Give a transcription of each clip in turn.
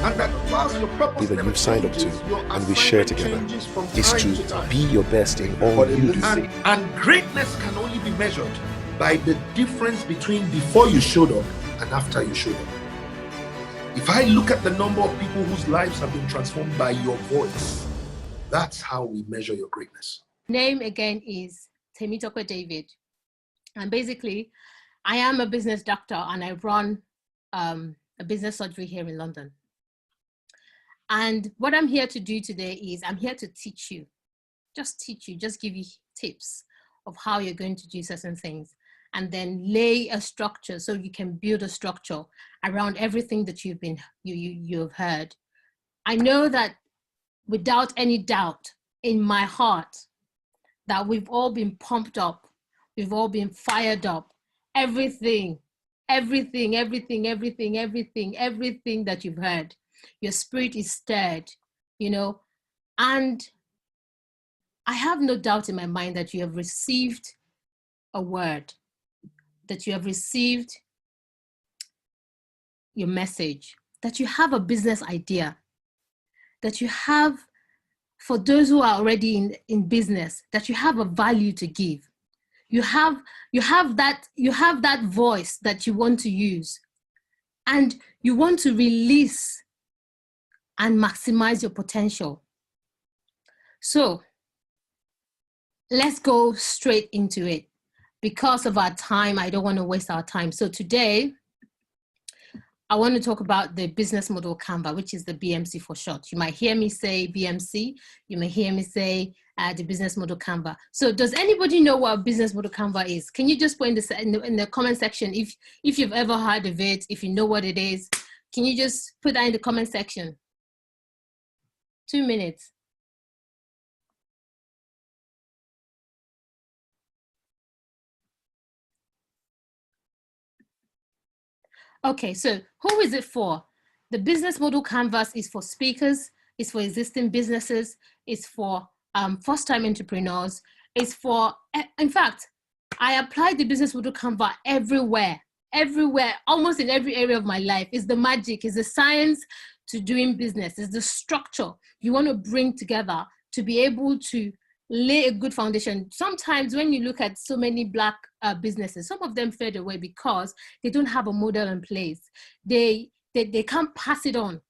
and that whilst your purpose that you've signed up to your and we share together changes from is time to time. be your best in all you do. And greatness can only be measured by the difference between before you showed up and after you showed up. If I look at the number of people whose lives have been transformed by your voice, that's how we measure your greatness. Name again is Temitope David. And basically, I am a business doctor and I run a business surgery here in London. And what I'm here to do today is I'm here to teach you, just give you tips of how you're going to do certain things, and then lay a structure so you can build a structure around everything that you've heard. I know that without any doubt in my heart that we've all been pumped up, we've all been fired up, everything that you've heard, your spirit is stirred, you know, and I have no doubt in my mind that you have received a word, that you have received your message, that you have a business idea, that you have, for those who are already in business, that you have a value to give. You have that voice that you want to use, and you want to release and maximize your potential. So let's go straight into it. Because of our time, I don't want to waste our time. So today, I want to talk about the business model Canva, which is the BMC for short. You might hear me say BMC. You may hear me say the business model Canva. So does anybody know what a business model Canva is? Can you just put in the comment section if you've ever heard of it, if you know what it is? Can you just put that in the comment section? 2 minutes. Okay, so who is it for? The business model canvas is for speakers, it's for existing businesses, it's for first-time entrepreneurs, it's for, in fact, I applied the business model Canva everywhere, almost in every area of my life. It's the magic, it's the science to doing business, it's the structure you want to bring together to be able to lay a good foundation. Sometimes when you look at so many Black businesses, some of them fade away because they don't have a model in place. They can't pass it on,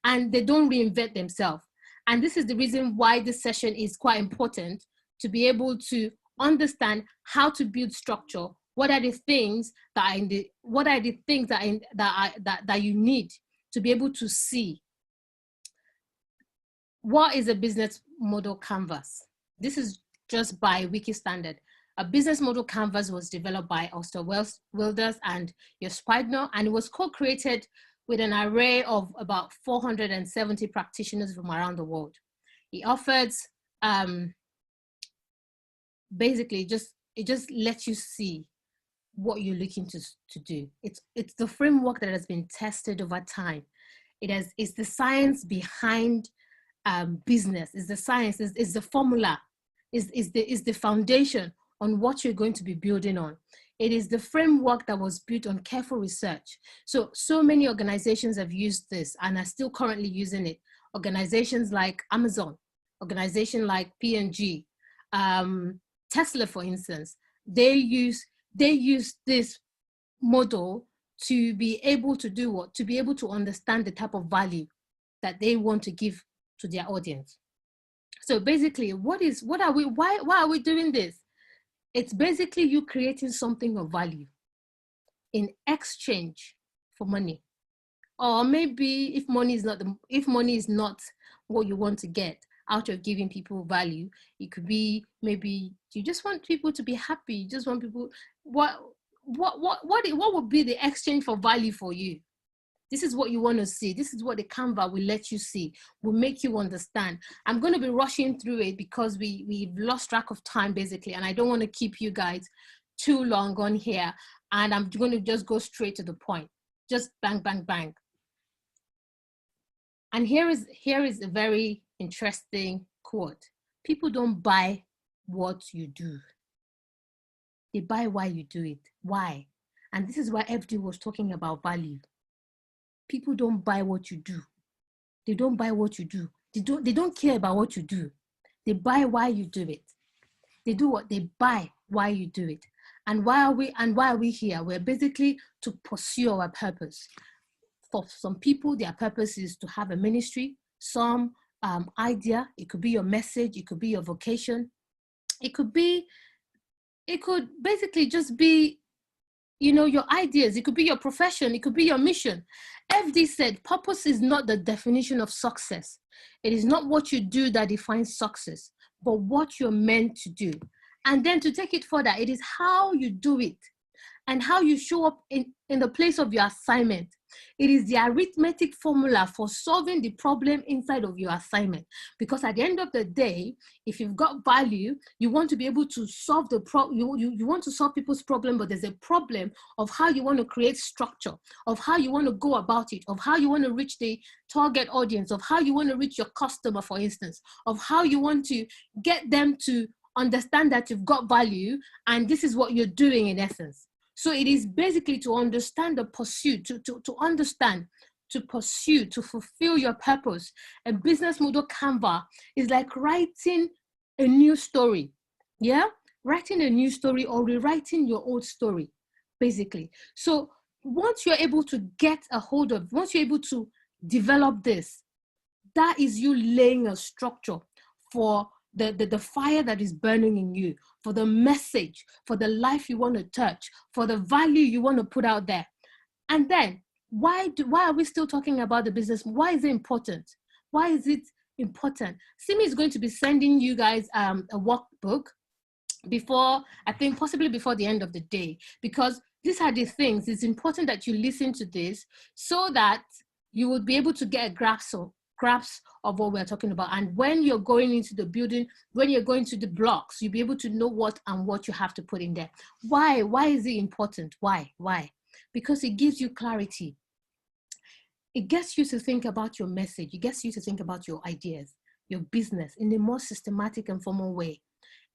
and they don't reinvent themselves. And this is the reason why this session is quite important, to be able to understand how to build structure. What are the things that you need to be able to see what is a business model canvas. This is just by Wiki Standard. A business model canvas was developed by Oster Wilders and Jos Spiedner, and it was co-created with an array of about 470 practitioners from around the world. It offers, basically, it just lets you see what you're looking to do. It's the framework that has been tested over time. It's the science behind business. It's the science. It's the formula. Is the foundation on what you're going to be building on. It is the framework that was built on careful research. So many organizations have used this and are still currently using it. Organizations like Amazon, organizations like P&G, Tesla, for instance, they use this model to be able to do what? To be able to understand the type of value that they want to give to their audience. So basically, why are we doing this? It's basically you creating something of value in exchange for money. Or maybe if money is not what you want to get out of giving people value, it could be maybe you just want people to be happy. You just want people, what would be the exchange for value for you? This is what you want to see. This is what the Canva will let you see, will make you understand. I'm going to be rushing through it because we've lost track of time, basically, and I don't want to keep you guys too long on here. And I'm going to just go straight to the point. Just bang, bang, bang. And here is a very interesting quote. People don't buy what you do. They buy why you do it. Why? And this is why FD was talking about value. People don't buy what you do. They don't buy what you do. They don't care about what you do. They buy why you do it. They do what? They buy why you do it. And why are we here? We're basically to pursue our purpose. For some people, their purpose is to have a ministry, some idea. It could be your message. It could be your vocation. It could basically just be, your ideas. It could be your profession. It could be your mission. FD said, purpose is not the definition of success. It is not what you do that defines success, but what you're meant to do. And then to take it further, it is how you do it and how you show up in the place of your assignment. It is the arithmetic formula for solving the problem inside of your assignment. Because at the end of the day, if you've got value, you want to be able to solve the problem. You want to solve people's problem, but there's a problem of how you want to create structure, of how you want to go about it, of how you want to reach the target audience, of how you want to reach your customer, for instance, of how you want to get them to understand that you've got value and this is what you're doing in essence. So it is basically to understand the pursuit, to understand, to pursue, to fulfill your purpose. A business model Canva is like writing a new story. Yeah? Writing a new story or rewriting your old story, basically. So once you're able to get a hold of, once you're able to develop this, that is you laying a structure for the fire that is burning in you, for the message, for the life you want to touch, for the value you want to put out there. And then why are we still talking about the business? Why is it important? Why is it important? Simi is going to be sending you guys a workbook before, I think possibly before the end of the day, because these are the things. It's important that you listen to this so that you will be able to get a grasp of what we're talking about. And when you're going into the building, when you're going to the blocks, you'll be able to know what you have to put in there. Why is it important? Why? Because it gives you clarity. It gets you to think about your message. It gets you to think about your ideas, your business in a more systematic and formal way,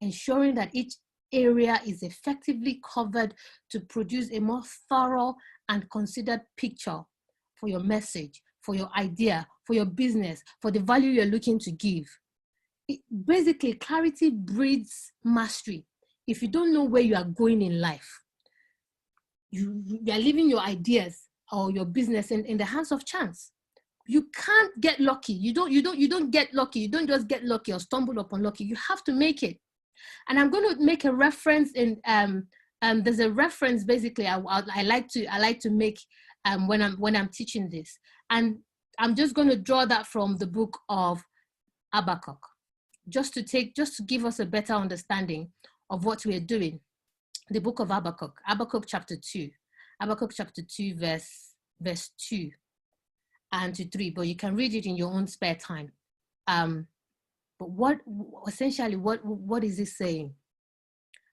ensuring that each area is effectively covered to produce a more thorough and considered picture for your message, for your idea, for your business, for the value you're looking to give. Basically, clarity breeds mastery. If you don't know where you are going in life, you are leaving your ideas or your business in the hands of chance. You can't get lucky. You don't get lucky. You don't just get lucky or stumble upon lucky. You have to make it. And I'm going to make a reference in there's a reference basically I like to make when I'm teaching this. And I'm just going to draw that from the book of Habakkuk, just to give us a better understanding of what we're doing. The book of Habakkuk chapter 2, verse 2 and to 3, but you can read it in your own spare time. But what is it saying?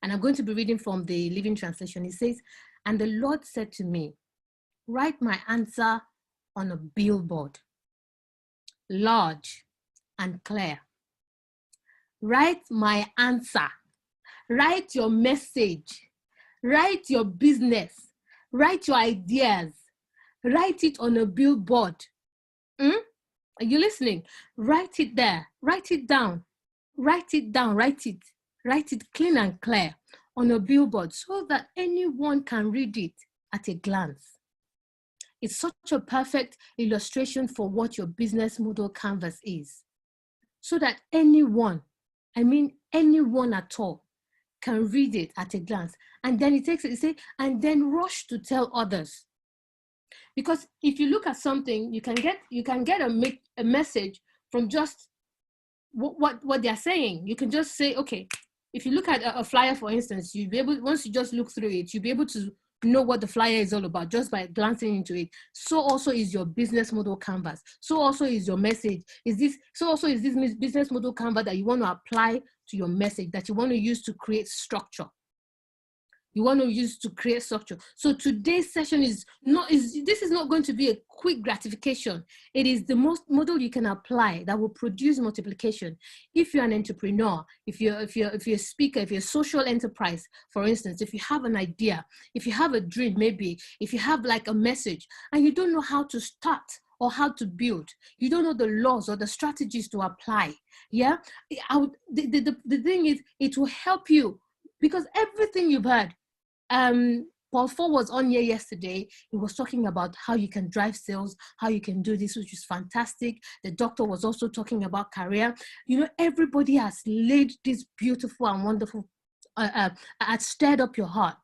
And I'm going to be reading from the Living Translation. It says, "And the Lord said to me, write my answer on a billboard, large and clear. Write my answer. Write your message. Write your business. Write your ideas. Write it on a billboard." Are you listening? Write it there. Write it down. Write it down. Write it clean and clear on a billboard so that anyone can read it at a glance. It's such a perfect illustration for what your business model canvas is. So that anyone at all, can read it at a glance. And then and then rush to tell others. Because if you look at something, you can get a message from just what they're saying. You can just say, okay, if you look at a flyer, for instance, you'll be able, once you just look through it, you'll be able to know what the flyer is all about just by glancing into it. So also is your business model canvas. So also is your message. So also is this business model canvas that you want to apply to your message, that you want to use to create structure. So today's session this is not going to be a quick gratification. It is the most model you can apply that will produce multiplication. If you're an entrepreneur, if you're a speaker, if you're a social enterprise, for instance, if you have an idea, if you have a dream, maybe if you have like a message and you don't know how to start or how to build. You don't know the laws or the strategies to apply. Yeah. The thing is, it will help you, because everything you've heard, Paul Ford was on here yesterday. He was talking about how you can drive sales, how you can do this, which is fantastic. The doctor was also talking about career. You know, everybody has laid this beautiful and wonderful, has stirred up your heart,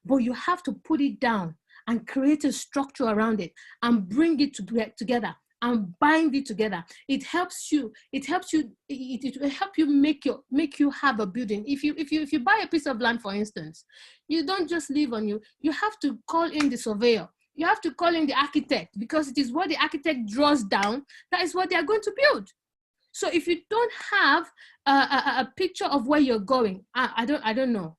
but you have to put it down and create a structure around it and bring it together and bind it together. It helps you. It will help you make you have a building. If you buy a piece of land, for instance, you don't just live on you. You have to call in the surveyor. You have to call in the architect, because it is what the architect draws down. That is what they are going to build. So if you don't have a picture of where you're going, I don't know.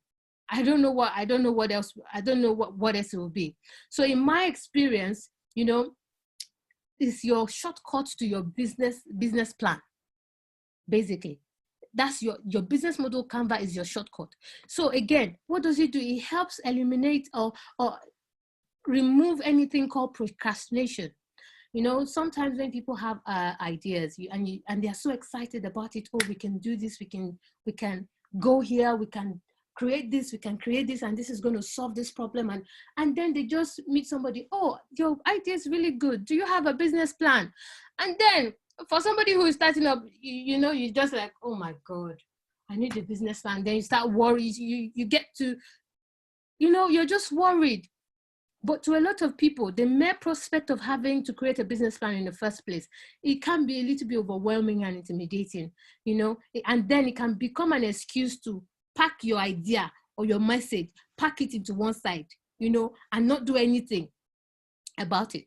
I don't know what else it will be. So in my experience, you know, is your shortcut to your business plan. Basically, that's your business model. Canva is your shortcut. So again, what does it do? It helps eliminate or remove anything called procrastination. You know, sometimes when people have ideas, and they are so excited about it, oh, we can do this, we can go here, we can create this, and this is going to solve this problem, and then they just meet somebody, oh, your idea is really good, do you have a business plan? And then for somebody who is starting up, you know, you just like, oh my God, I need a business plan. Then you start worried, you get to, you know, you're just worried. But to a lot of people, the mere prospect of having to create a business plan in the first place, it can be a little bit overwhelming and intimidating, you know, and then it can become an excuse to pack your idea or your message, pack it into one side, you know, and not do anything about it,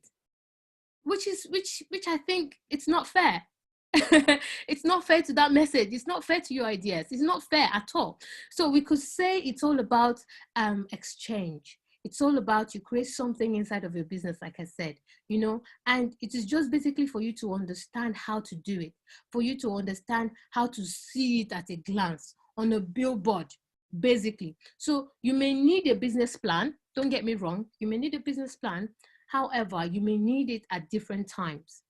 which I think it's not fair. It's not fair to that message. It's not fair to your ideas. It's not fair at all. So we could say it's all about exchange. It's all about you create something inside of your business, like I said, you know, and it is just basically for you to understand how to do it, for you to understand how to see it at a glance on a billboard, basically. So you may need a business plan. Don't get me wrong. You may need a business plan. However, you may need it at different times.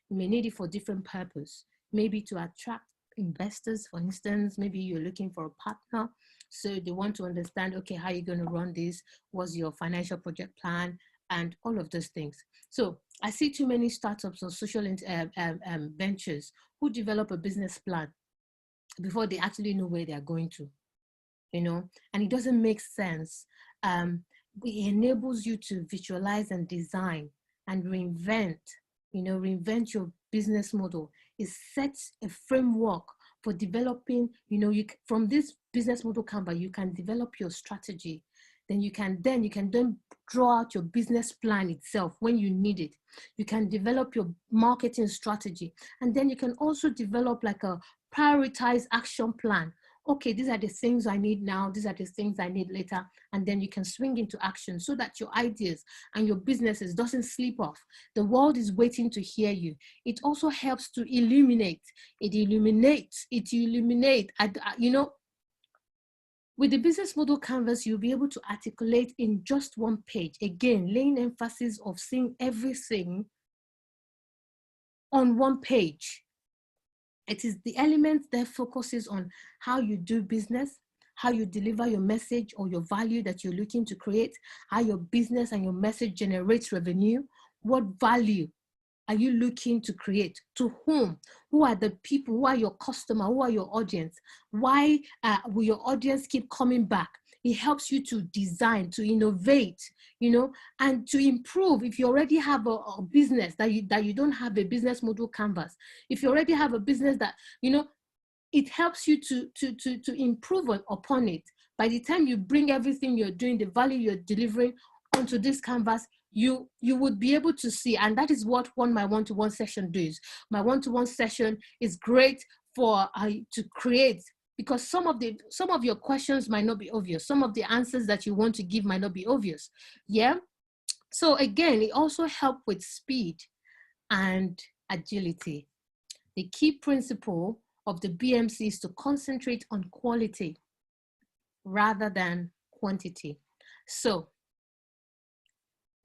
You may need it for different purpose, maybe to attract investors, for instance. Maybe you're looking for a partner, so they want to understand, okay, how are you going to run this? What's your financial project plan? And all of those things. So I see too many startups or social ventures who develop a business plan before they actually know where they are going to, you know, and it doesn't make sense. It enables you to visualize and design and reinvent your business model. It sets a framework for developing, you know, from this business model Canva, you can develop your strategy. Then you can draw out your business plan itself when you need it. You can develop your marketing strategy. And then you can also develop like a prioritized action plan. Okay, these are the things I need now. These are the things I need later. And then you can swing into action so that your ideas and your businesses doesn't slip off. The world is waiting to hear you. It also helps to illuminate. You know, with the business model canvas, you'll be able to articulate in just one page. Again, laying emphasis of seeing everything on one page. It is the element that focuses on how you do business, how you deliver your message or your value that you're looking to create, how your business and your message generates revenue, what value are you looking to create, to whom, who are the people, who are your customer, who are your audience, why will your audience keep coming back? It helps you to design, to innovate, you know, and to improve. If you already have a business that you don't have a business model canvas, if you already have a business that, you know, it helps you to improve upon it. By the time you bring everything you're doing, the value you're delivering onto this canvas, you would be able to see. And that is what my one-to-one session does. My one-to-one session is great for to create, because some of your questions might not be obvious. Some of the answers that you want to give might not be obvious. Yeah. So again, it also helps with speed and agility. The key principle of the BMC is to concentrate on quality rather than quantity. So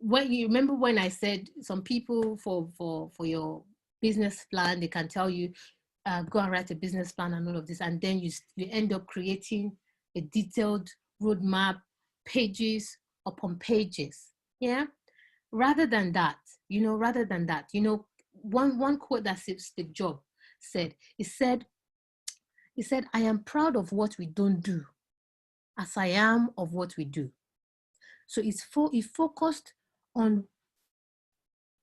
when you remember when I said some people for your business plan, they can tell you, go and write a business plan and all of this, and then you end up creating a detailed roadmap, pages upon pages. Yeah. Rather than that, one quote that Steve Jobs said, he said, I am proud of what we don't do as I am of what we do. So he focused on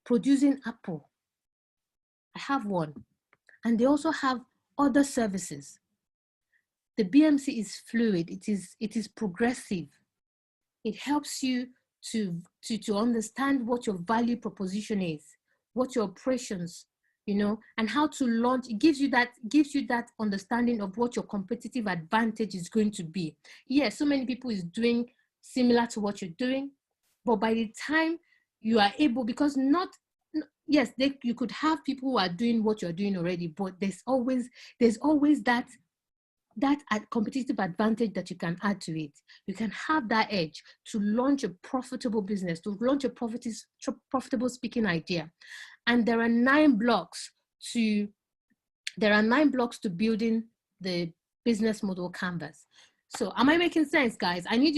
producing Apple. I have one. And they also have other services. The BMC is fluid. It is progressive. It helps you to understand what your value proposition is, what your operations, and how to launch. It gives you that understanding of what your competitive advantage is going to be. Yes, so many people is doing similar to what you're doing, but by the time you are able, because yes, you could have people who are doing what you're doing already, but there's always that competitive advantage that you can add to it. You can have that edge to launch a profitable business, to launch a profitable speaking idea. And there are 9 blocks to building the business model canvas. So am I making sense, guys? I need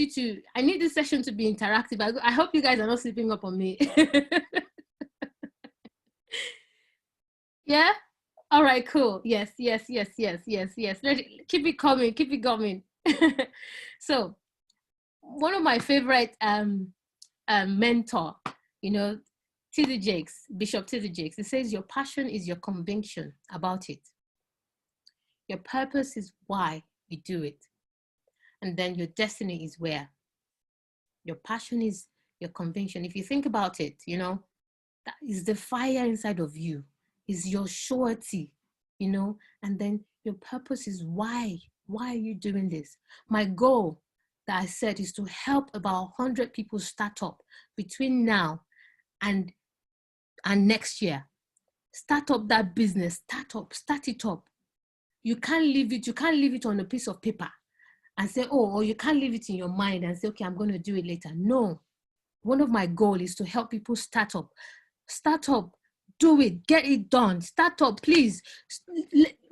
this session to be interactive. I hope you guys are not sleeping up on me. Yeah. All right, cool. Yes. Keep it coming. Keep it coming. So, one of my favorite mentor, T.D. Jakes, Bishop T.D. Jakes, he says, your passion is your conviction about it. Your purpose is why you do it. And then your destiny is where. Your passion is your conviction. If you think about it, that is the fire inside of you, is your surety, and then your purpose is why are you doing this? My goal that I set is to help about 100 people start up between now and next year. Start up that business, start it up. You can't leave it on a piece of paper and say, or you can't leave it in your mind and say, okay, I'm going to do it later. No. One of my goals is to help people start up, do it, get it done, start up, please,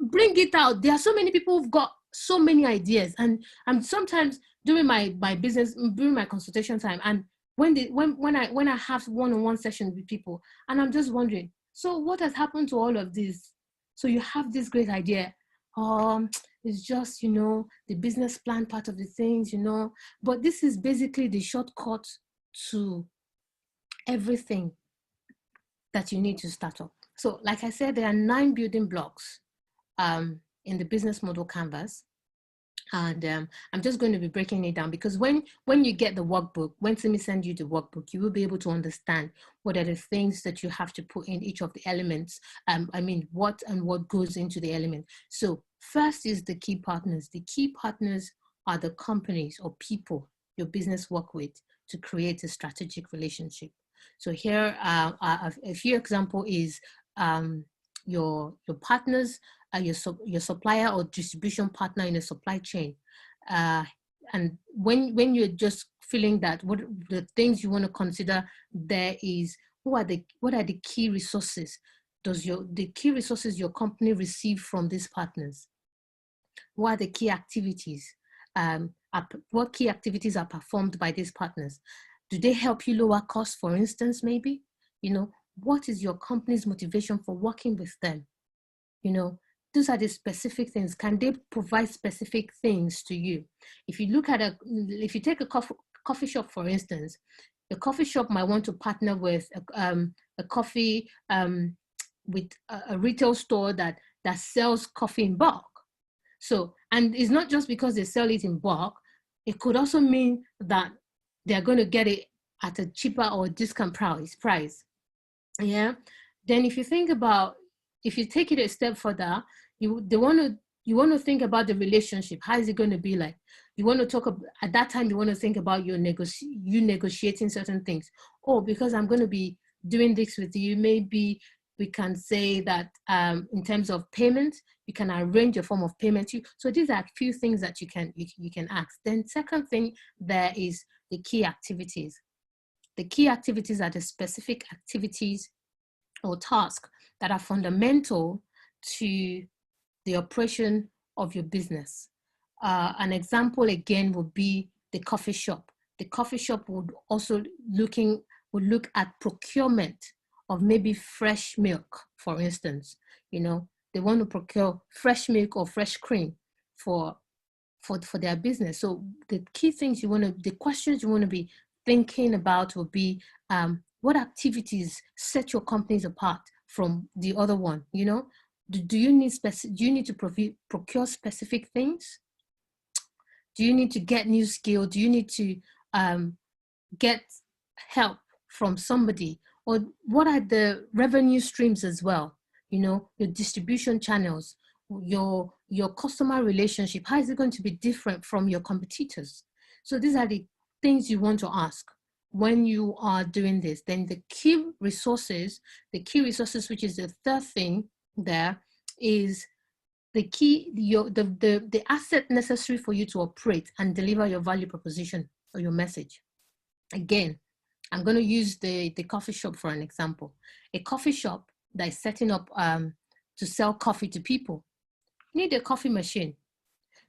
bring it out. There are so many people who've got so many ideas, and I'm sometimes during my business, during my consultation time, and when I have one-on-one sessions with people, and I'm just wondering, so what has happened to all of this? So you have this great idea, it's just, the business plan part of the things, but this is basically the shortcut to everything that you need to start up. So like I said, there are 9 building blocks in the business model canvas. And I'm just going to be breaking it down, because when you get the workbook, when Simi send you the workbook, you will be able to understand what are the things that you have to put in each of the elements. What goes into the element. So first is the key partners. The key partners are the companies or people your business work with to create a strategic relationship. So here, a few example is your partners, your supplier or distribution partner in a supply chain. And when you're just feeling that, what the things you want to consider there is, what are the key resources? The key resources your company receive from these partners? What are the key activities? What key activities are performed by these partners? Do they help you lower costs, for instance, maybe? What is your company's motivation for working with them? Those are the specific things. Can they provide specific things to you? If you take a coffee shop, for instance, the coffee shop might want to partner with a coffee with a retail store that sells coffee in bulk. So, and it's not just because they sell it in bulk. It could also mean that they're going to get it at a cheaper or discount price. Yeah. Then if you take it a step further, you want to think about the relationship. How is it going to be like? You want to talk at that time. You want to think about you negotiating certain things. Oh, because I'm going to be doing this with you, maybe we can say that in terms of payment, you can arrange a form of payment. So these are a few things that you can ask. Then second thing there is the key activities. The key activities are the specific activities or tasks that are fundamental to the operation of your business. An example again would be the coffee shop. The coffee shop would also look at procurement of maybe fresh milk, for instance. You know, they want to procure fresh milk or fresh cream for their business. So the key things the questions you want to be thinking about will be, what activities set your companies apart from the other one? You know, do you need to procure specific things? Do you need to get new skill? Do you need to get help from somebody? Or what are the revenue streams as well? You know, your distribution channels, your customer relationship. How is it going to be different from your competitors? So these are the things you want to ask when you are doing this. Then the key resources, which is the third thing there, is the asset necessary for you to operate and deliver your value proposition or your message. Again, I'm going to use the coffee shop for an example. A coffee shop that is setting up to sell coffee to people, you need a coffee machine.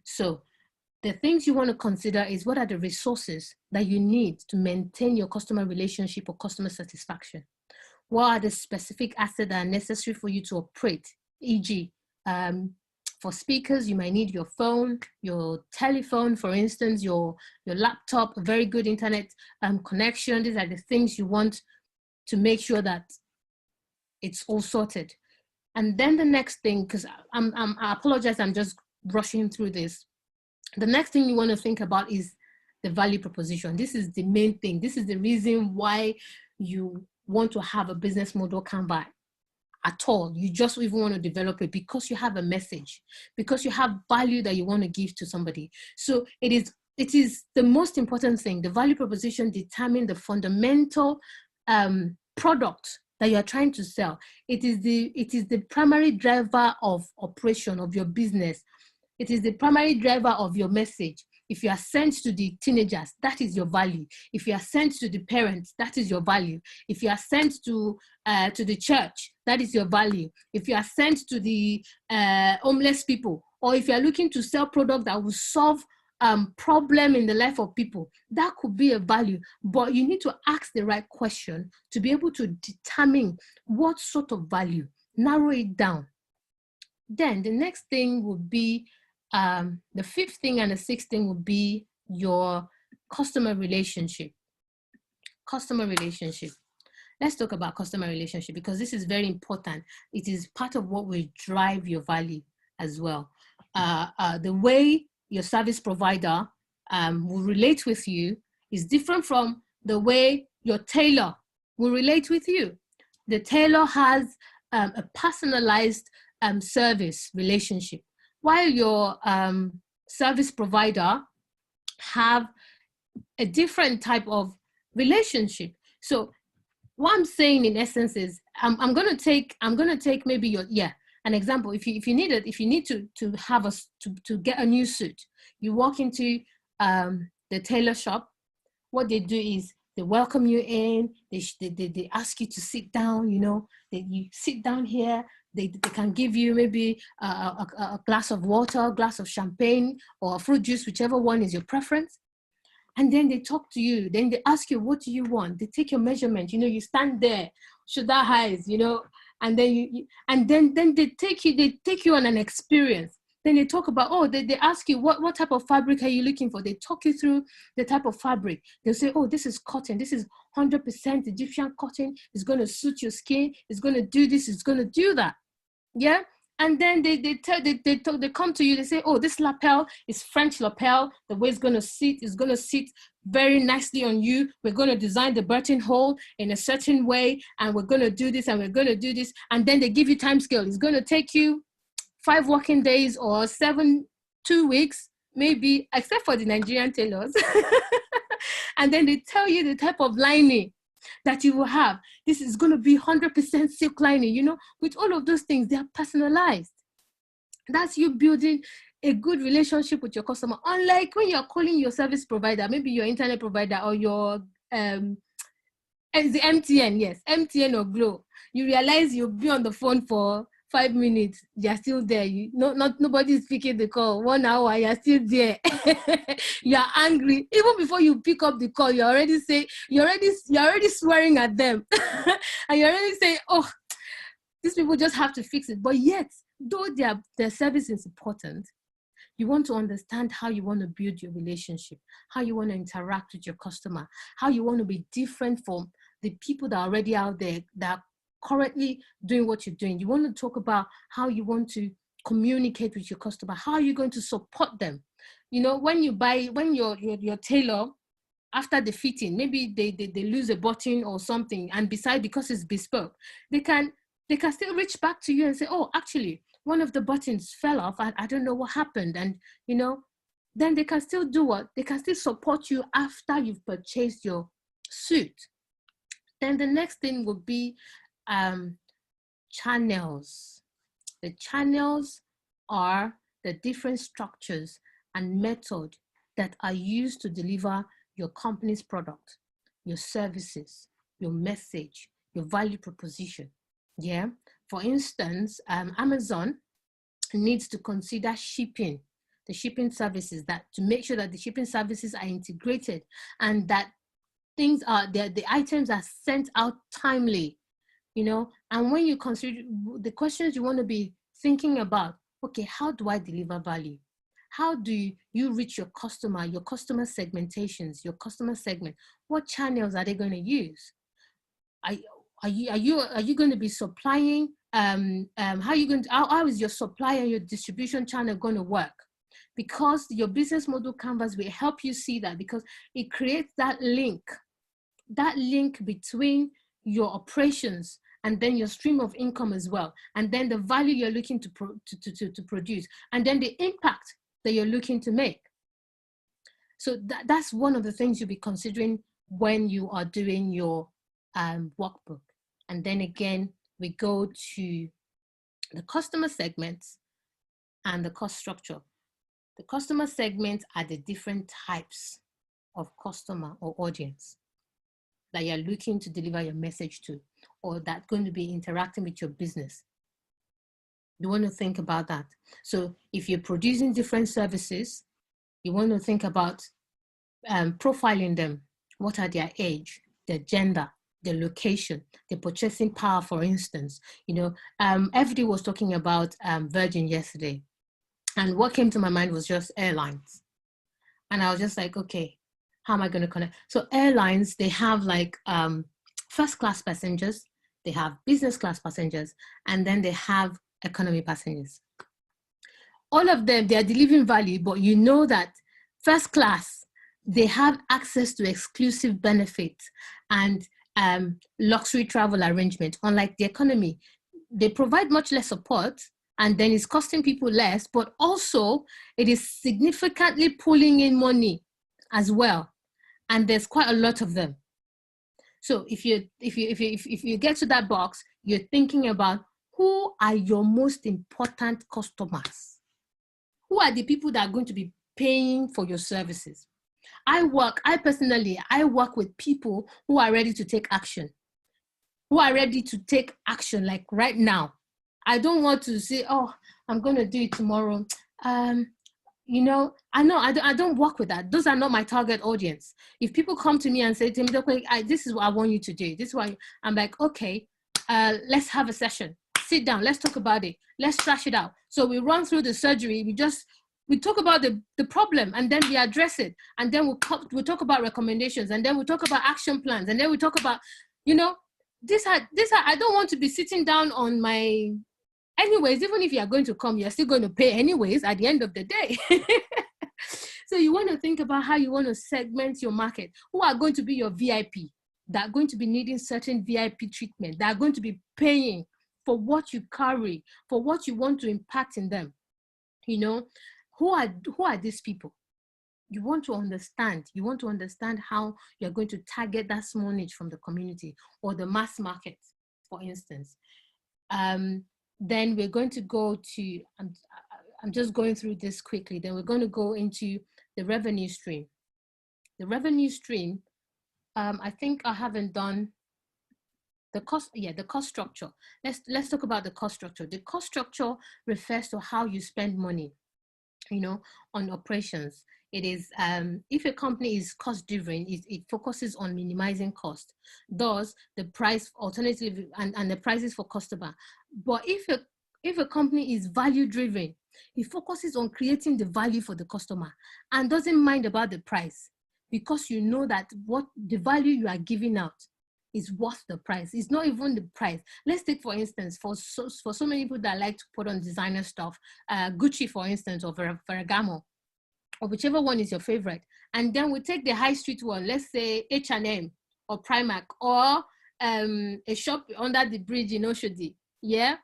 So the things you want to consider is, what are the resources that you need to maintain your customer relationship or customer satisfaction? What are the specific assets that are necessary for you to operate? E.g., for speakers, you might need your phone, your telephone, for instance, your laptop, a very good internet connection. These are the things you want to make sure that it's all sorted. And then the next thing, because I apologize, I'm just rushing through this. The next thing you want to think about is the value proposition. This is the main thing. This is the reason why you want to have a business model Canva at all. You just even want to develop it because you have a message, because you have value that you want to give to somebody. So it is the most important thing. The value proposition determines the fundamental product that you are trying to sell. It is the primary driver of operation of your business. It is the primary driver of your message. If you are sent to the teenagers, that is your value. If you are sent to the parents, that is your value. If you are sent to the church, that is your value. If you are sent to the homeless people, or if you are looking to sell product that will solve problem in the life of people, that could be a value. But you need to ask the right question to be able to determine what sort of value, narrow it down. Then the next thing would be, the fifth thing and the sixth thing would be your customer relationship. Customer relationship. Let's talk about customer relationship, because this is very important. It is part of what will drive your value as well. The way your service provider will relate with you is different from the way your tailor will relate with you. The tailor has a personalized service relationship, while your service provider have a different type of relationship. So what I'm saying in essence is, I'm going to take maybe an example. If you need to get a new suit, you walk into the tailor shop. What they do is they welcome you in. They ask you to sit down. You know, you sit down here. They can give you maybe a glass of water, a glass of champagne, or a fruit juice, whichever one is your preference. And then they talk to you. Then they ask you, what do you want? They take your measurement. You know, you stand there, shoulder highs, you know, and then they take you on an experience. Then they talk about, they ask you, what type of fabric are you looking for? They talk you through the type of fabric. They'll say, this is cotton. This is 100% Egyptian cotton. It's going to suit your skin. It's going to do this. It's going to do that. Yeah. And then they come to you, they say, this lapel is French lapel. The way it's going to sit very nicely on you. We're going to design the buttonhole in a certain way, and we're going to do this, and we're going to do this. And then they give you time scale. It's going to take you 5 working days or 2 weeks, maybe, except for the Nigerian tailors. And then they tell you the type of lining that you will have. This is going to be 100% silk lining. You know, with all of those things, they are personalized. That's you building a good relationship with your customer. Unlike when you're calling your service provider, maybe your internet provider or your It's the MTN, yes, MTN or Glow. You realize you'll be on the phone for 5 minutes, you're still there. Nobody's picking the call. 1 hour, you're still there. You're angry. Even before you pick up the call, you're already swearing at them. And you're already saying, oh, these people just have to fix it. But yet, though their service is important, you want to understand how you want to build your relationship, how you want to interact with your customer, how you want to be different from the people that are already out there that are currently doing what you're doing. You want to talk about how you want to communicate with your customer, how are you going to support them. You know, when your tailor, after the fitting, maybe they lose a button or something, and because it's bespoke, they can still reach back to you and say, oh, actually, one of the buttons fell off. I don't know what happened. And, you know, then they can still do what? They can still support you after you've purchased your suit. Then the next thing would be channels. The channels are the different structures and method that are used to deliver your company's product, your services, your message, your value proposition. Yeah. For instance, Amazon needs to consider the shipping services, that to make sure that the shipping services are integrated and that the items are sent out timely, you know. And when you consider the questions, you want to be thinking about, okay, how do I deliver value? How do you reach your customer segmentations, your customer segment? What channels are they going to use? Are you going to be supplying? How is your supply and your distribution channel going to work? Because your business model canvas will help you see that, because it creates that link between your operations and then your stream of income as well, and then the value you're looking to produce, and then the impact that you're looking to make. So that's one of the things you'll be considering when you are doing your workbook. And then again, we go to the customer segments and the cost structure. The customer segments are the different types of customer or audience that you're looking to deliver your message to, or that's going to be interacting with your business. You want to think about that. So if you're producing different services, you want to think about profiling them. What are their age, their gender, their location, their purchasing power, for instance. You know, everybody was talking about Virgin yesterday. And what came to my mind was just airlines. And I was just like, okay, how am I going to connect? So airlines, they have like first class passengers, they have business class passengers, and then they have economy passengers. All of them, they are delivering value, but you know that first class, they have access to exclusive benefits and luxury travel arrangement. Unlike the economy, they provide much less support, and then it's costing people less, but also it is significantly pulling in money as well. And there's quite a lot of them. So if you get to that box, you're thinking about who are your most important customers? Who are the people that are going to be paying for your services? I personally work with people who are ready to take action, like right now. I don't want to say, oh, I'm going to do it tomorrow. You know, I don't work with that. Those are not my target audience. If people come to me and say, Temitope, this is what I want you to do. This is why I'm like, okay, let's have a session. Sit down. Let's talk about it. Let's trash it out. So we run through the surgery. We talk about the problem, and then we address it. And then we'll talk about recommendations, and then we'll talk about action plans. And then we talk about, you know, I don't want to be sitting down on my, anyways, even if you are going to come, you're still going to pay anyways at the end of the day. So you want to think about how you want to segment your market. Who are going to be your VIP, that are going to be needing certain VIP treatment, that are going to be paying for what you carry, for what you want to impact in them. You know, who are these people? You want to understand how you're going to target that small niche from the community or the mass market, for instance. Then we're going to go to, I'm just going through this quickly. Then we're going to go into the revenue stream. The revenue stream, I think I haven't done The cost, yeah, the cost structure. Let's talk about the cost structure. The cost structure refers to how you spend money, on operations. It is, if a company is cost driven, it focuses on minimizing cost. Thus, the price alternative and the prices for customer. But if a company is value driven, it focuses on creating the value for the customer and doesn't mind about the price, because you know that what the value you are giving out is worth the price. It's not even the price. Let's take, for instance, for so many people that like to put on designer stuff, Gucci, for instance, or Ferragamo, or whichever one is your favorite. And then we take the high street one, let's say H&M or Primark, or a shop under the bridge in Oshodi, yeah,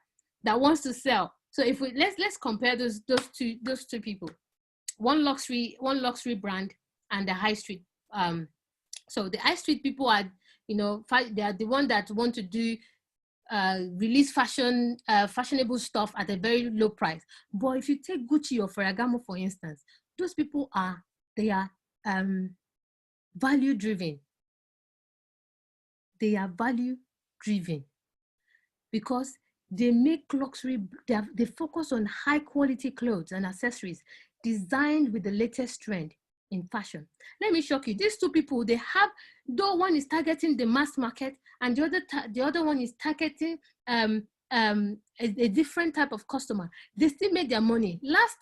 that wants to sell. So if we let's compare those two people, one luxury brand and the high street. So the high street people are, they are the one that want to do release fashionable stuff at a very low price. But if you take Gucci or Ferragamo, for instance, those people are value driven. They are value driven because they make luxury. They focus on high quality clothes and accessories designed with the latest trend in fashion. Let me shock you. These two people, they have, though one is targeting the mass market and the other one is targeting a different type of customer. They still made their money. Last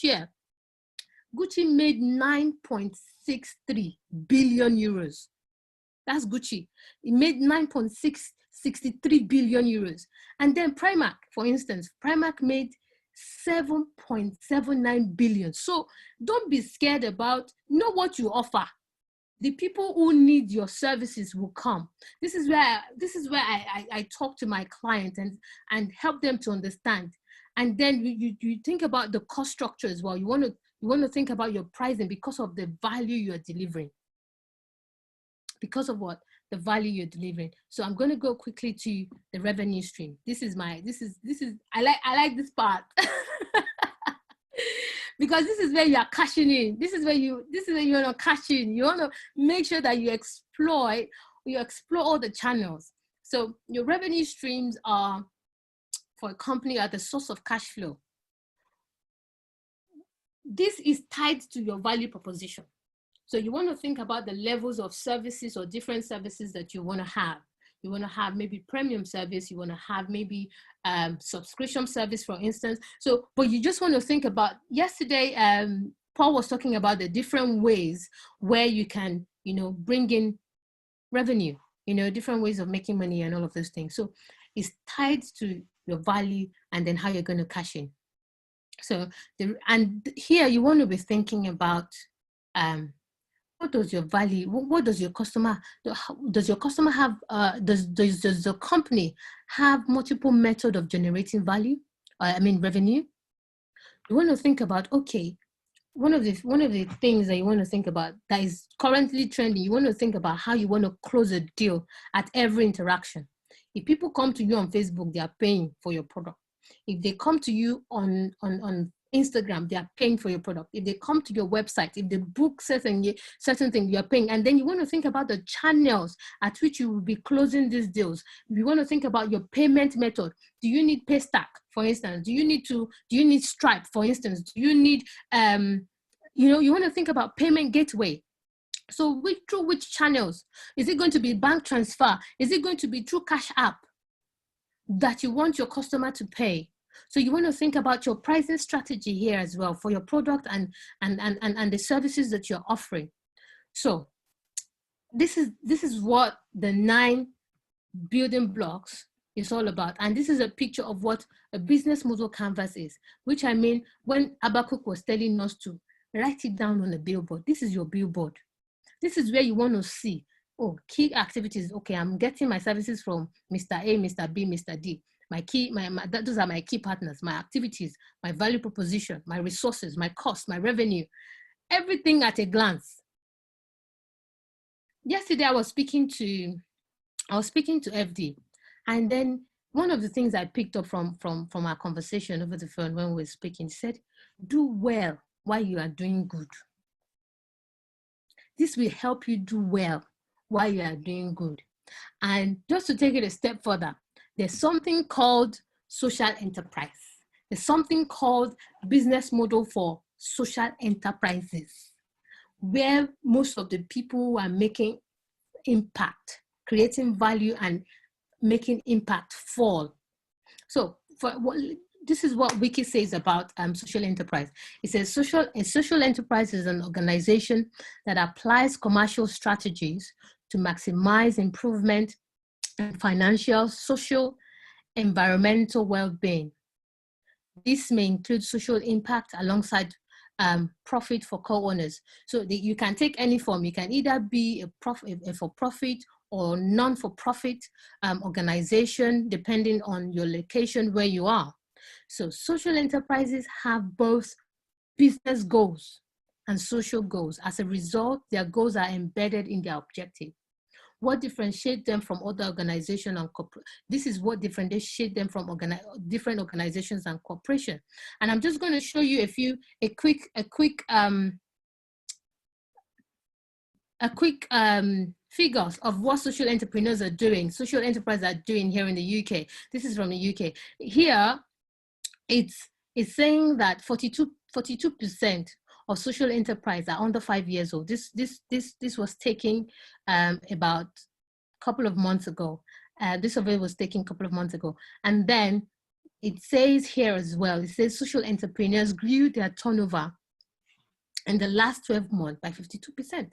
year, Gucci made 9.63 billion euros. That's Gucci. It made 9.63 billion euros. And then Primark, for instance, Primark made 7.79 billion. So don't be scared about, know what you offer. The people who need your services will come. This is where I talk to my clients and help them to understand. And then you think about the cost structure as well. You want to think about your pricing because of the value you are delivering. Because of what? The value you're delivering. So I'm going to go quickly to the revenue stream. I like this part. Because this is where you are cashing in. This is where you want to cash in. You want to make sure that you explore all the channels. So your revenue streams are, for a company, are the source of cash flow. This is tied to your value proposition. So you want to think about the levels of services or different services that you want to have. You want to have maybe premium service. You want to have maybe subscription service, for instance. So, but you just want to think about, yesterday, Paul was talking about the different ways where you can, bring in revenue, different ways of making money and all of those things. So it's tied to your value and then how you're going to cash in. So, here you want to be thinking about, what does your value, what does your customer have, does the company have multiple methods of generating value? Revenue? You want to think about, okay, one of the things that you want to think about that is currently trending, you want to think about how you want to close a deal at every interaction. If people come to you on Facebook, they are paying for your product. If they come to you on Instagram, they are paying for your product. If they come to your website, if they book certain things, you are paying. And then you want to think about the channels at which you will be closing these deals. You want to think about your payment method. Do you need Paystack, for instance? Do you need Stripe, for instance? Do you need, you want to think about payment gateway. So through which channels? Is it going to be bank transfer? Is it going to be through Cash App that you want your customer to pay? So you want to think about your pricing strategy here as well for your product and the services that you're offering. So this is what the 9 building blocks is all about. And this is a picture of what a business model canvas is, which when Abakuk was telling us to write it down on a billboard, this is your billboard. This is where you want to see, key activities. Okay, I'm getting my services from Mr. A, Mr. B, Mr. D. Those are my key partners, my activities, my value proposition, my resources, my cost, my revenue, everything at a glance. Yesterday, I was speaking to FD, and then one of the things I picked up from our conversation over the phone when we were speaking, said, do well while you are doing good. This will help you do well while you are doing good. And just to take it a step further, there's something called social enterprise. There's something called business model for social enterprises, where most of the people who are making impact, creating value and making impact fall. So this is what Wiki says about social enterprise. It says a social enterprise is an organization that applies commercial strategies to maximize improvement in financial, social, environmental well-being. This may include social impact alongside profit for co-owners. So you can take any form. You can either be a for-profit or non-for-profit organization, depending on your location where you are. So social enterprises have both business goals and social goals. As a result, their goals are embedded in their objective. What differentiates them from other organizations and this is what differentiates them from different organizations and corporations. And I'm just going to show you a quick figures of what social entrepreneurs are doing, social enterprises are doing here in the UK. This is from the UK. Here, it's saying that 42% of social enterprise are under 5 years old. This was taken about a couple of months ago. This survey was taken a couple of months ago. And then it says here as well, it says social entrepreneurs grew their turnover in the last 12 months by 52%.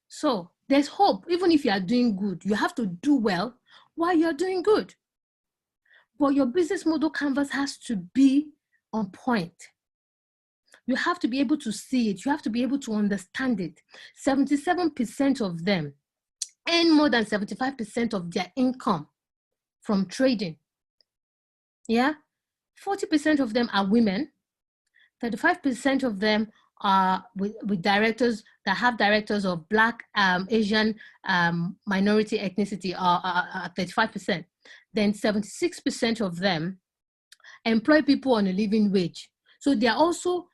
So there's hope. Even if you are doing good, you have to do well while you're doing good. But your business model canvas has to be on point. You have to be able to see it. You have to be able to understand it. 77% of them earn more than 75% of their income from trading. Yeah, 40% of them are women. 35% of them are with directors that have directors of Black, Asian, minority ethnicity are 35%. Then 76% of them employ people on a living wage. So they're also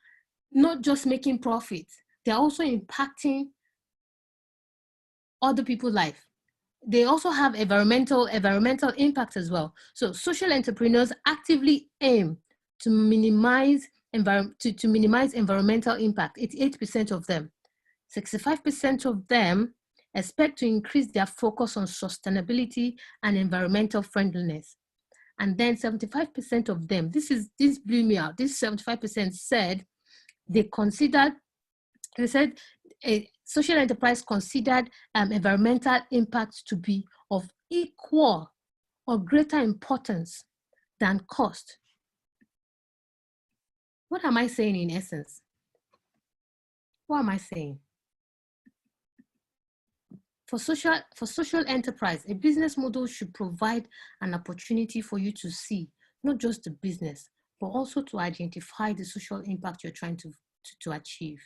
not just making profits, they're also impacting other people's life. They also have environmental impact as well. So social entrepreneurs actively aim to minimize environmental impact. 88% of them. 65% of them expect to increase their focus on sustainability and environmental friendliness. And then 75% of them, this blew me out. This 75% said a social enterprise considered environmental impact to be of equal or greater importance than cost. What am I saying in essence? What am I saying? For social enterprise, a business model should provide an opportunity for you to see not just the business, but also to identify the social impact you're trying to achieve,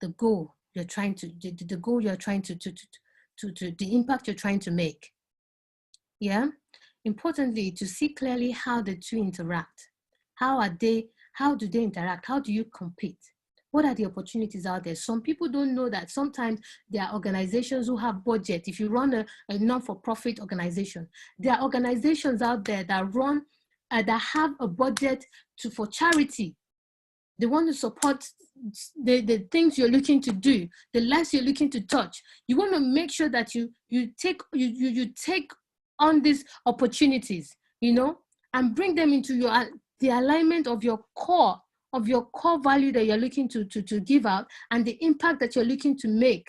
the goal you're trying to, the goal you're trying to the impact you're trying to make. Yeah. Importantly, to see clearly how the two interact. How do they interact? How do you compete? What are the opportunities out there? Some people don't know that sometimes there are organizations who have budget. If you run a non-for-profit organization, there are organizations out there that run, that have a budget for charity. They want to support the things you're looking to do, the lives you're looking to touch. You want to make sure that you take on these opportunities, and bring them into the alignment of your core value that you're looking to give out and the impact that you're looking to make.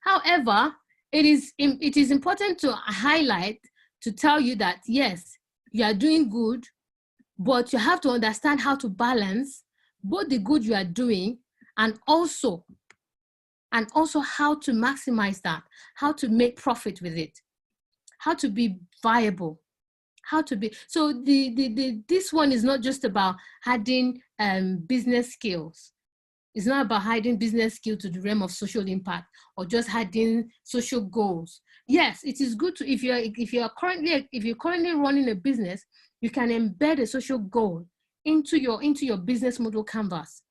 However, it is important to highlight, to tell you that yes, you are doing good, but you have to understand how to balance both the good you are doing and also how to maximize that, how to make profit with it, how to be viable, so this one is not just about adding business skills. It's not about hiding business skill to the realm of social impact or just hiding social goals. Yes, it is good to, if you're currently running a business, you can embed a social goal into your business model canvas.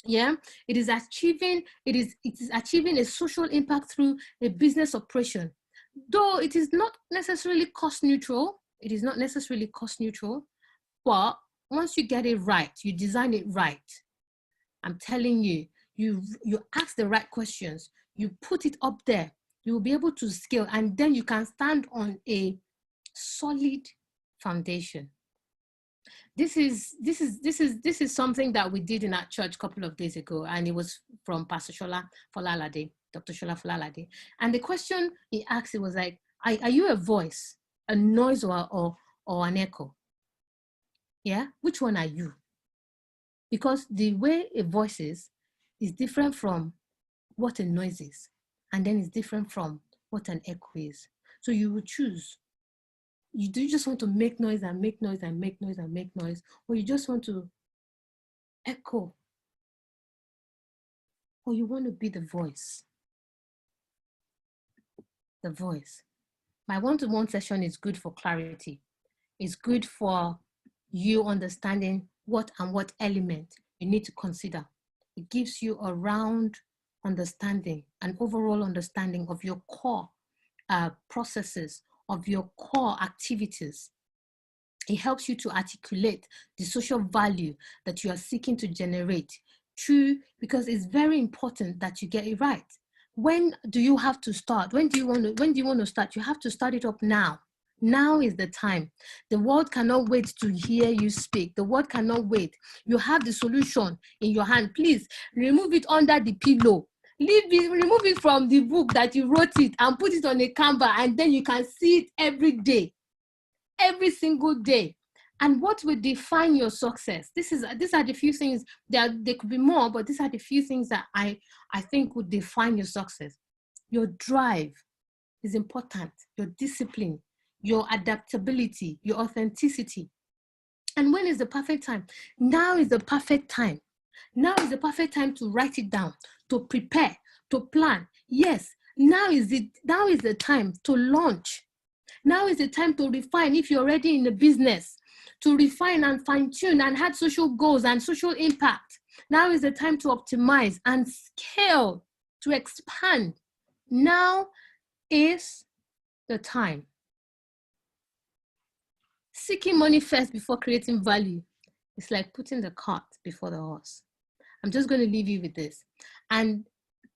Yeah, it is achieving a social impact through a business operation. Though it is not necessarily cost neutral, but once you get it right, you design it right, I'm telling you, you ask the right questions, you put it up there, you will be able to scale, and then you can stand on a solid foundation. This is something that we did in our church a couple of days ago, and it was from Pastor Shola Folalade, Dr. Shola Folalade. And the question he asked, it was like, are you a voice, a noise, or an echo? Yeah, which one are you? Because the way a voice is different from what a noise is, and then it's different from what an echo is. So you will choose. Do you just want to make noise and make noise and make noise and make noise, or you just want to echo, or you want to be the voice? The voice. My one-to-one session is good for clarity. It's good for you understanding what element you need to consider. It gives you a round understanding, an overall understanding of your core processes, of your core activities. It helps you to articulate the social value that you are seeking to generate through, because it's very important that you get it right. When do you have to start? When do you want to start? You have to start it up now. Now is the time. The world cannot wait to hear you speak. The world cannot wait. You have the solution in your hand. Please remove it under the pillow. Remove it from the book that you wrote it and put it on a canvas, and then you can see it every day, every single day. And what will define your success? These are the few things. There could be more, but these are the few things that I think would define your success. Your drive is important. Your discipline, your adaptability, your authenticity. And when is the perfect time? Now is the perfect time. Now is the perfect time to write it down, to prepare, to plan. Yes, now is the time to launch. Now is the time to refine. If you're already in the business, to refine and fine-tune and have social goals and social impact. Now is the time to optimize and scale, to expand. Now is the time. Seeking money first before creating value. It's like putting the cart before the horse. I'm just going to leave you with this. And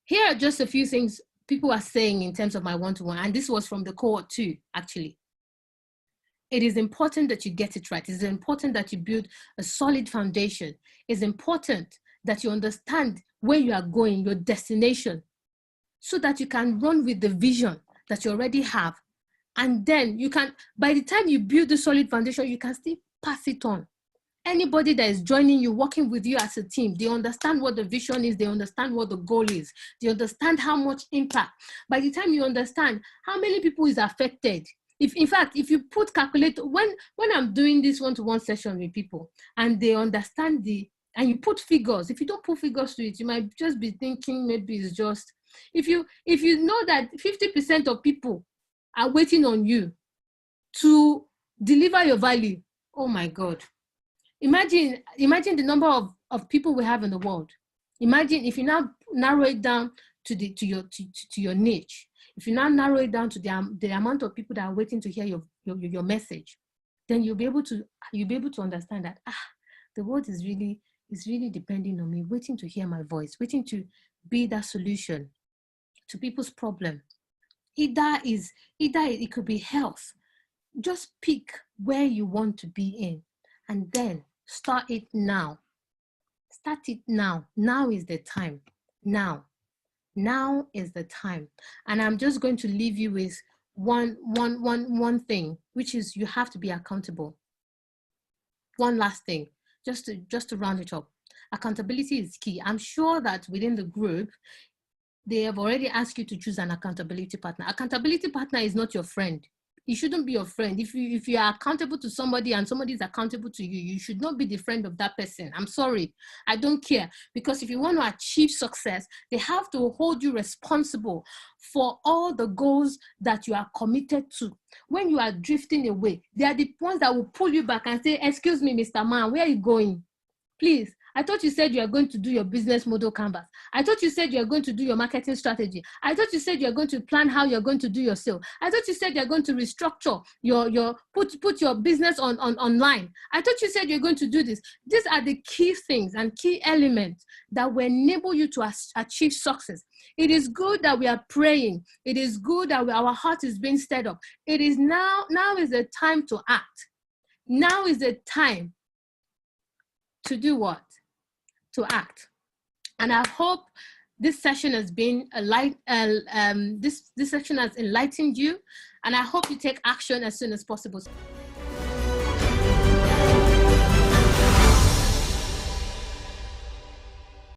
here are just a few things people are saying in terms of my one-to-one. And this was from the cohort 2, actually. It is important that you get it right. It's important that you build a solid foundation. It's important that you understand where you are going, your destination, so that you can run with the vision that you already have. And then you can, by the time you build the solid foundation, you can still pass it on. Anybody that is joining you, working with you as a team, they understand what the vision is, they understand what the goal is, they understand how much impact. By the time you understand how many people is affected, if you put calculator, when I'm doing this one-to-one session with people and they understand and you put figures, if you don't put figures to it, you might just be thinking maybe it's just, if you know that 50% of people are waiting on you to deliver your value, oh my God. Imagine the number of people we have in the world. Imagine if you now narrow it down to your niche. If you now narrow it down to the amount of people that are waiting to hear your message, then you'll be able to understand that the world is really depending on me, waiting to hear my voice, waiting to be that solution to people's problem. Either it could be health. Just pick where you want to be in, and then start it now. Start it now. Now is the time. Now is the time. And I'm just going to leave you with one thing, which is you have to be accountable. One last thing, just to round it up. Accountability is key. I'm sure that within the group, they have already asked you to choose an accountability partner. Accountability partner is not your friend. It shouldn't be your friend. If you are accountable to somebody and somebody is accountable to you, you should not be the friend of that person. I'm sorry. I don't care. Because if you want to achieve success, they have to hold you responsible for all the goals that you are committed to. When you are drifting away, they are the ones that will pull you back and say, excuse me, Mr. Man, where are you going? Please, I thought you said you are going to do your business model canvas. I thought you said you are going to do your marketing strategy. I thought you said you are going to plan how you're going to do your sale. I thought you said you're going to restructure put your business on online. I thought you said you're going to do this. These are the key things and key elements that will enable you to achieve success. It is good that we are praying. It is good that our heart is being stirred up. It is now is the time to act. Now is the time to do what? To act. And I hope this session has been this session has enlightened you, and I hope you take action as soon as possible.